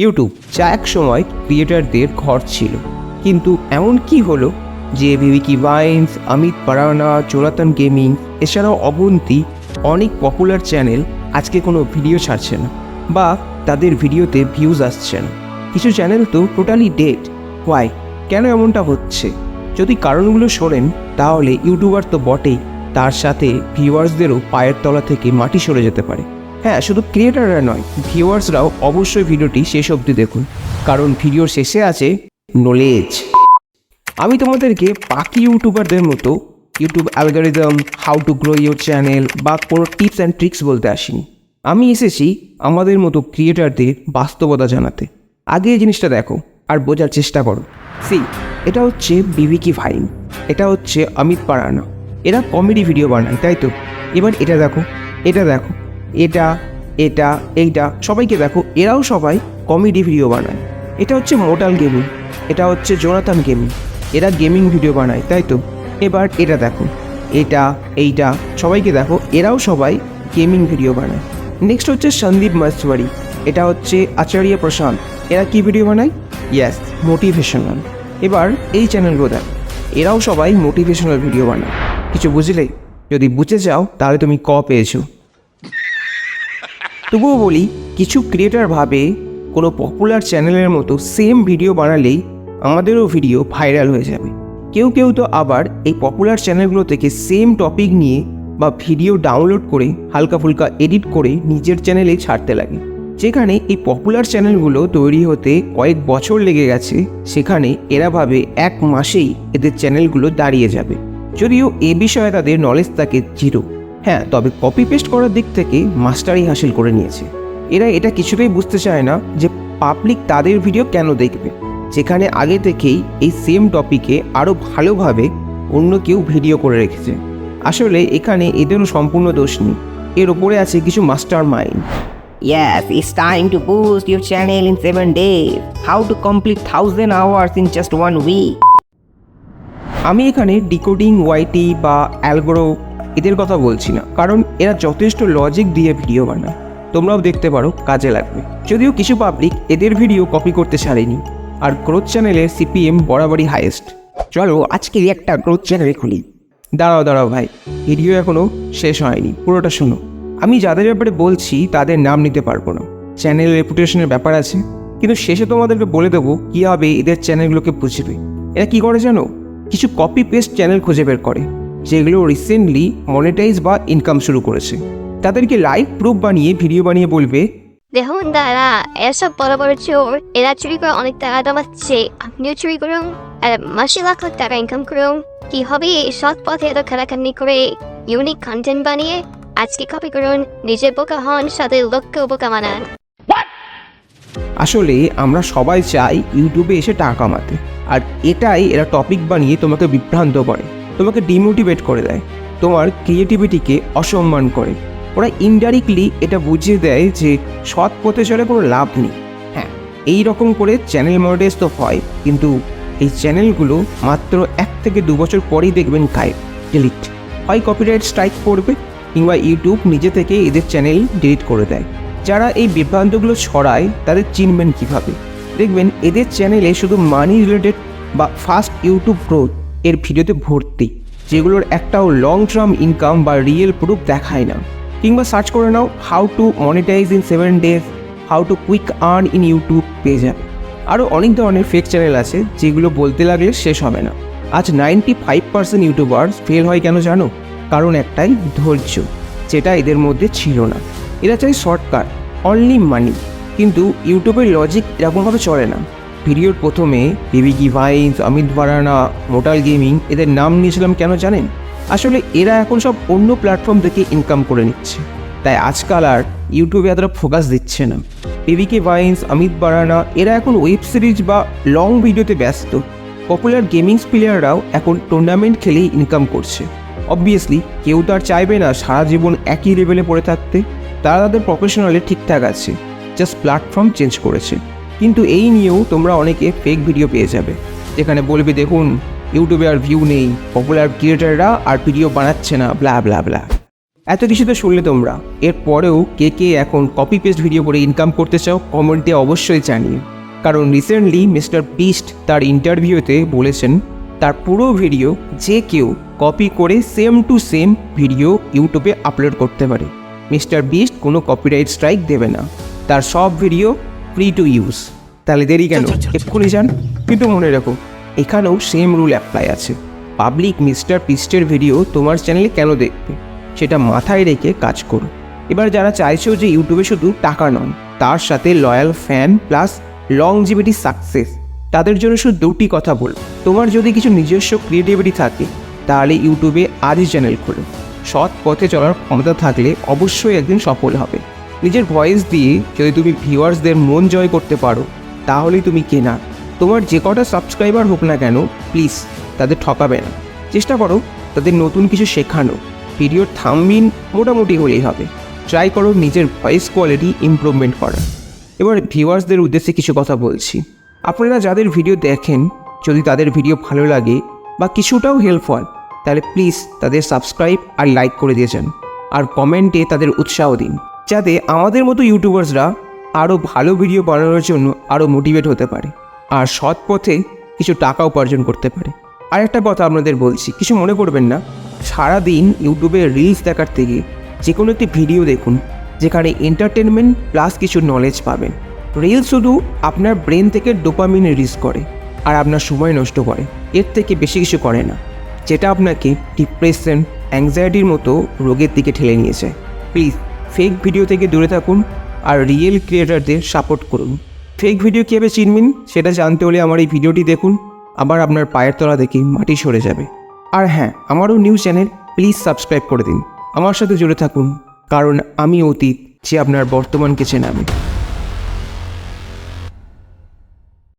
YouTube যা এক সময় ক্রিয়েটারদের ঘর ছিল, কিন্তু এমন কি হলো যে Vicky vines, Amit পারানা, Jonathan gaming এছাড়াও অবন্তী অনেক পপুলার চ্যানেল আজকে কোনো ভিডিও ছাড়ছে না বা তাদের ভিডিওতে ভিউজ আসছে না। কিছু চ্যানেল তো টোটালি ডেড। হোয়াই? কেন এমনটা হচ্ছে? যদি কারণগুলো শোনেন তাহলে ইউটিউবার তো বটেই, তার সাথে ভিউয়ার্সদেরও পায়ের তলা থেকে মাটি সরে যেতে পারে। হ্যাঁ, শুধু ক্রিয়েটাররা নয়, ভিউয়ার্সরাও অবশ্যই ভিডিওটি শেষ অবধি দেখুন, কারণ ভিডিওর শেষে আছে নলেজ। আমি তোমাদেরকে বাকি ইউটিউবারদের মতো YouTube algorithm, how to grow your channel বা কোনো টিপস অ্যান্ড ট্রিক্স বলতে আসিনি। আমি এসেছি আমাদের মতো ক্রিয়েটারদের বাস্তবতা জানাতে। আগে এই জিনিসটা দেখো আর বোঝার চেষ্টা করো। এটা হচ্ছে ভিকি ভাইন, এটা হচ্ছে অমিত পারানা। এরা কমেডি ভিডিও বানায়, তাই তো? এবার এটা দেখো, এটা দেখো, এইটা সবাইকে দেখো, এরাও সবাই কমেডি ভিডিও বানায়। এটা হচ্ছে মোটাল গেমিং, এটা হচ্ছে জোনাথন গেমিং, এরা গেমিং ভিডিও বানায়, তাই তো? এবার এটা দেখো, এইটা সবাইকে দেখো, এরাও সবাই গেমিং ভিডিও বানায়। নেক্সট হচ্ছে সন্দীপ মাসওয়ারি, এটা হচ্ছে আচার্য প্রশান্ত, এরা কি ভিডিও বানায়? Yes, motivational. এবার এই চ্যানেলগুলো দেখো, এরাও সবাই মোটিভেশনাল ভিডিও বানায়। কিছু বুঝলে? যদি বুঝে যাও তাহলে তুমি পেয়েছো। তবুও বলি, কিছু ক্রিয়েটার ভাবে কোনো পপুলার চ্যানেলের মতো সেম ভিডিও বানালেই আমাদেরও ভিডিও ভাইরাল হয়ে যাবে। কেউ তো আবার এই পপুলার চ্যানেলগুলো থেকে সেম টপিক নিয়ে বা ভিডিও ডাউনলোড করে হালকা ফুলকা এডিট করে নিজের চ্যানেলে ছাড়তে লাগে। যেখানে এই পপুলার চ্যানেলগুলো তৈরি হতে কয়েক বছর লেগে গেছে, সেখানে এরা ভাবে এক মাসেই এদের চ্যানেলগুলো দাঁড়িয়ে যাবে। যদিও এ বিষয়ে তাদের নলেজ থাকে জিরো। হ্যাঁ, তবে কপি পেস্ট করার দিক থেকে মাস্টারি হাসিল করে নিয়েছে। এরা এটা কিছুতেই বুঝতে চায় না যে পাবলিক তাদের ভিডিও কেন দেখবে, যেখানে আগে থেকেই এই সেম টপিকে আরও ভালোভাবে অন্য কেউ ভিডিও করে রেখেছে। আসলে এখানে এদেরও সম্পূর্ণ দোষ নেই, এর ওপরে আছে কিছু master mind. Yes, it's time to boost your channel in 7 days. How to complete 1000 hours in just 1 week. আমি এখানে ডিকোডিং ওয়াইটি বা অ্যালগোরো এদের কথা বলছি না, কারণ এরা যথেষ্ট লজিক দিয়ে ভিডিও বানায়। তোমরাও দেখতে পারো, কাজে লাগবে। যদিও কিছু পাবলিক এদের ভিডিও কপি করতে ছাড়েনি, আর গ্রোথ চ্যানেলের সিপিএম বরাবরই হাইয়েস্ট। চলো আজকে একটা গ্রোথ চ্যানেলে খুলি। দাঁড়াও ভাই, ভিডিও এখনও শেষ হয়নি, পুরোটা শোনো। আমি যাদের ব্যাপারে বলছি তাদের নাম নিতে পারবো না, চ্যানেল রেপুটেশনের ব্যাপার আছে। কিন্তু শেষে তোমাদেরকে বলে দেবো কীভাবে এদের চ্যানেলগুলোকে বুঝবে। এরা কী করে জানো? কিছু কপি পেস্ট চ্যানেল খুঁজে বের করে, যেগুলো রিসেন্টলি মনিটাইজ বা ইনকাম শুরু করেছে। তাদেরকে লাইভ প্রুফ বানিয়ে ভিডিও বানিয়ে বলবে, দেখুন দাদা, এসব বড় বড় চোর, এরা চুরি করে অনেক টাকা জমাচ্ছে, আপনিও চুরি করুন আর মাসে লাখ লাখ টাকা ইনকাম করুন। কি হবে সৎ পথে এত খেলাখানি করে ইউনিক কন্টেন্ট বানিয়ে? আজকে কপি করুন, নিজে বোকা হন, সাথে লোককেও বোকা বানান। আসলে আমরা সবাই চাই ইউটিউবে এসে টাকা কামাতে, আর এটাই এরা টপিক বানিয়ে তোমাকে বিভ্রান্ত করে, তোমাকে ডিমোটিভেট করে দেয়, তোমার ক্রিয়েটিভিটিকে অসম্মান করে। ওরা ইনডাইরেক্টলি এটা বুঝিয়ে দেয় যে সৎ পথে চলে কোনো লাভ নেই। হ্যাঁ, এই রকম করে চ্যানেল মনিটাইজ তো হয়, কিন্তু এই চ্যানেলগুলো মাত্র 1 থেকে 2 বছর পরেই দেখবেন গায়েব, ডিলিট হয়, কপিরাইট স্ট্রাইক পড়বে, কিংবা ইউটিউব নিজে থেকে এদের চ্যানেল ডিলিট করে দেয়। যারা এই বিভ্রান্তগুলো ছড়ায় তাদের চিনবেন কীভাবে? দেখবেন এদের চ্যানেলে শুধু মানি রিলেটেড বা ফাস্ট ইউটিউব গ্রোথ এর ভিডিওতে ভর্তি, যেগুলোর একটাও লং টার্ম ইনকাম বা রিয়েল প্রুফ দেখায় না। কিংবা সার্চ করে নাও how to monetize in 7 days, how to quick earn in YouTube, পেয়ে যাবে। আরও অনেক ধরনের ফেক চ্যানেল আছে যেগুলো বলতে লাগলে শেষ হবে না। আজ 95% ইউটিউবার ফেল হয় কেন জানো? কারণ একটাই, ধৈর্য, যেটা এদের মধ্যে ছিল না। এরা চাই শর্টকাট, অনলি মানি। কিন্তু ইউটিউবের লজিক এরকমভাবে চলে না। ভিডিওর প্রথমে ভিকি ভাইন্স, অমিত পারানা, মোটাল গেমিং এদের নাম নিয়েছিলাম কেন জানেন? আসলে এরা এখন সব অন্য প্ল্যাটফর্ম থেকে ইনকাম করে নিচ্ছে, তাই আজকাল আর ইউটিউবে এতটা ফোকাস দিচ্ছে না। ভিকি ভাইন্স, অমিত পারানা এরা এখন ওয়েব সিরিজ বা লং ভিডিওতে ব্যস্ত। পপুলার গেমিং প্লেয়াররাও এখন টুর্নামেন্ট খেলেই ইনকাম করছে। অবভিয়াসলি কেউ তো আর চাইবে না সারা জীবন একই লেভেলে পড়ে থাকতে। তারা তাদের প্রফেশনালে ঠিকঠাক আছে, জাস্ট প্ল্যাটফর্ম চেঞ্জ করেছে। কিন্তু এই নিয়েও তোমরা অনেকে ফেক ভিডিও পেয়ে যাবে, যেখানে বলবে দেখুন ইউটিউবে আর ভিউ নেই, পপুলার ক্রিয়েটাররা আর ভিডিও বানাচ্ছে না, ব্লা ব্লা ব্লা। এত কিছু তো শুনলে তোমরা, এরপরেও কে কে এখন কপি পেস্ট ভিডিও করে ইনকাম করতে চাও কমেন্টে অবশ্যই জানিয়ে। কারণ রিসেন্টলি মিস্টার বিস্ট তার ইন্টারভিউতে বলেছেন তার পুরো ভিডিও যে কেউ কপি করে সেম টু সেম ভিডিও ইউটিউবে আপলোড করতে পারে। মিস্টার বিস্ট কোনো কপিরাইট স্ট্রাইক দেবে না, তার সব ভিডিও ফ্রি টু ইউজ। তাহলে দেরি কেন, এক্ষুনি যান। কিন্তু মনে রাখো, এখানেও সেম রুল অ্যাপ্লাই আছে। পাবলিক মিস্টার বিস্টের ভিডিও তোমার চ্যানেলে কেন দেখবে সেটা মাথায় রেখে কাজ করো। এবার যারা চাইছো যে ইউটিউবে শুধু টাকা নয়, তার সাথে loyal fan plus longevity success, তাদের জন্য শুধু দুটি কথা বলব। তোমার যদি কিছু নিজস্ব ক্রিয়েটিভিটি থাকে তাহলে ইউটিউবে আজই চ্যানেল খোলো। সৎ পথে চলার ক্ষমতা থাকলে অবশ্যই একদিন সফল হবে। নিজের ভয়েস দিয়ে যদি তুমি ভিউয়ার্সদের মন জয় করতে পারো তাহলেই তুমি কেনা। তোমার যে কটা সাবস্ক্রাইবার হোক না কেন, প্লিজ তাদের ঠকাবে না। চেষ্টা করো তাদের নতুন কিছু শেখানো। ভিডিওর থাম্বনেইল মোটামুটি হলেই হবে। ট্রাই করো নিজের ভয়েস কোয়ালিটি ইমপ্রুভমেন্ট করার। এবার ভিউয়ার্সদের উদ্দেশ্যে কিছু কথা বলছি। আপনারা যাদের ভিডিও দেখেন, যদি তাদের ভিডিও ভালো লাগে বা কিছুটাও হেল্প হয় তাহলে প্লিজ তাদের সাবস্ক্রাইব আর লাইক করে দিয়ে যান। আর কমেন্টে তাদের উৎসাহ দিন, যাতে আমাদের মতো ইউটিউবার্সরা আরও ভালো ভিডিও বানানোর জন্য আরও মোটিভেট হতে পারে আর সৎ পথে কিছু টাকা উপার্জন করতে পারে। আর একটা কথা আপনাদের বলছি, কিছু মনে করবেন না। সারাদিন ইউটিউবে রিলস দেখার থেকে যে কোনো একটি ভিডিও দেখুন যেখানে এন্টারটেনমেন্ট প্লাস কিছু নলেজ পাবেন। রিলস শুধু আপনার ব্রেন থেকে ডোপামিন রিলিজ করে আর আপনার সময় নষ্ট করে, এর থেকে বেশি কিছু করে না, যেটা আপনাকে ডিপ্রেশন, অ্যাংজাইটির মতো রোগের দিকে ঠেলে নিয়ে যায়। প্লিজ ফেক ভিডিও থেকে দূরে থাকুন আর রিয়েল ক্রিয়েটারদের সাপোর্ট করুন। ফেক ভিডিও কীভাবে চিনবেন সেটা জানতে হলে আমার এই ভিডিওটি দেখুন, আবার আপনার পায়ের তলা দেখে মাটি সরে যাবে। আর হ্যাঁ, আমারও নিউজ চ্যানেল প্লিজ সাবস্ক্রাইব করে দিন। আমার সাথে জুড়ে থাকুন, কারণ আমি অতীত যে আপনার বর্তমানকে চেনাবে।